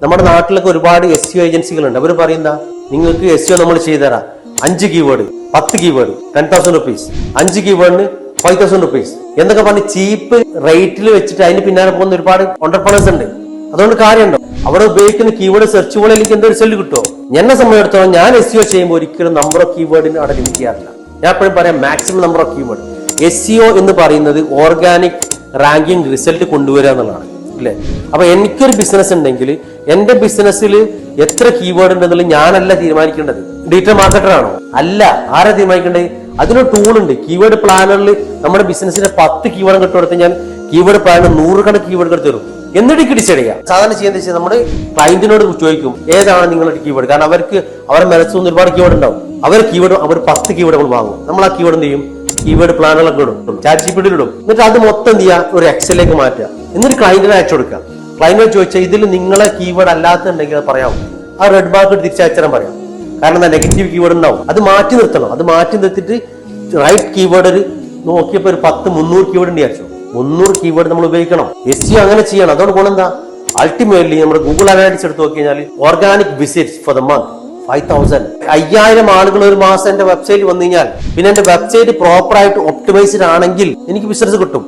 നമ്മുടെ നാട്ടിലൊക്കെ ഒരുപാട് SEO ഏജൻസികളുണ്ട്. അവർ പറയുന്ന നിങ്ങൾക്ക് SEO നമ്മൾ ചെയ്തുതരാം. 5 കീവേഡ്, 10 കീവേഡ് 10,000 റുപ്പീസ്, 5 കീവേഡിന് 5,000 റുപ്പീസ് എന്നൊക്കെ പറഞ്ഞ് ചീപ്പ് റേറ്റിൽ വെച്ചിട്ട് അതിന് പിന്നാലെ പോകുന്ന ഒരുപാട് എന്റർപ്രണേഴ്സ് ഉണ്ട്. അതുകൊണ്ട് കാര്യമുണ്ടോ? അവിടെ ഉപയോഗിക്കുന്ന കീവേഡ് സെർച്ച് പോലെ എനിക്ക് എന്തൊരു റിസൾട്ട് കിട്ടുമോ? എന്നെ സംബന്ധിച്ചിടത്തോളം ഞാൻ SEO ചെയ്യുമ്പോൾ ഒരിക്കലും നമ്പർ ഓഫ് കീവേഡിന് അവിടെ ലിമിറ്റ് ചെയ്യാറില്ല. ഞാൻ എപ്പോഴും പറയാം maximum number of keyword. SEO എന്ന് പറയുന്നത് ഓർഗാനിക് റാങ്കിങ് റിസൾട്ട് കൊണ്ടുവരിക എന്നുള്ളതാണ് അല്ലേ? അപ്പൊ എനിക്കൊരു ബിസിനസ് ഉണ്ടെങ്കിൽ എന്റെ ബിസിനസ്സിൽ എത്ര കീവേഡ് ഉണ്ടെന്നുള്ളത് ഞാനല്ല തീരുമാനിക്കേണ്ടത്. ഡിജിറ്റൽ മാർക്കറ്റർ ആണോ? അല്ല. ആരാ തീരുമാനിക്കേണ്ടത്? അതിനൊരു ടൂൾ ഉണ്ട്. കീവേഡ് പ്ലാനറിൽ നമ്മുടെ ബിസിനസ്സിന് 10 കീവേഡ് കിട്ടുകൊടുത്ത് ഞാൻ കീവേഡ് പ്ലാനർ 100 കണക്ക് കീവേഡ് എടുത്ത് തരും. എന്നിട്ട് ഡിസൈഡ് ചെയ്യാം. സാധാരണ ചെയ്യുന്നത് വെച്ചാൽ നമ്മുടെ ക്ലയന്റിനോട് ചോദിക്കും ഏതാണ് നിങ്ങളുടെ കീവേഡ്. കാരണം അവർക്ക് അവരുടെ മനസ്സിൽ നിന്ന് ഒരുപാട് കീവേഡ് ഉണ്ടാവും. അവർ 10 കീവേഡ് നമ്മൾ വാങ്ങും. നമ്മൾ ആ കീവേഡ് എന്ത് ചെയ്യും? കീവേഡ് പ്ലാനുകളൊക്കെ ഇടും, ChatGPT ഇടും. എന്നിട്ട് അത് മൊത്തം എന്ത് ചെയ്യുക? ഒരു എക്സലിലേക്ക് മാറ്റുക. എന്നിട്ട് ക്ലയന്റിനെ അയച്ചു കൊടുക്കുക. ക്ലയന്റിനോട് ചോദിച്ചാൽ ഇതിൽ നിങ്ങളെ കീവേഡ് അല്ലാത്തുണ്ടെങ്കിൽ അത് പറയാം. ആ റെഡ് മാർക്ക് തിരിച്ചയച്ചാൽ പറയാം. കാരണം എന്താ? നെഗറ്റീവ് കീവേഡ് ഉണ്ടാവും. അത് മാറ്റി നിർത്തണം. അത് മാറ്റി നിർത്തിയിട്ട് റൈറ്റ് കീവേഡ് നോക്കിയപ്പോൾ ഒരു 300 കീവേഡ് ഉണ്ട് വിചാരിച്ചു. 300 കീവേഡ് നമ്മൾ ഉപയോഗിക്കണം. SEO അങ്ങനെ ചെയ്യണം. അതുകൊണ്ട് ഗുണം എന്താ? അൾട്ടിമേറ്റ്ലി നമ്മുടെ ഗൂഗിൾ അനാലിറ്റിക്സ് എടുത്ത് നോക്കി കഴിഞ്ഞാൽ organic visits for the month 5,000. 5,000 ആളുകൾ ഒരു മാസം എന്റെ വെബ്സൈറ്റ് വന്നു കഴിഞ്ഞാൽ പിന്നെ എന്റെ വെബ്സൈറ്റ് പ്രോപ്പർ ആയിട്ട് ഒപ്റ്റിമൈസ്ഡ് ആണെങ്കിൽ എനിക്ക് ബിസിനസ് കിട്ടും.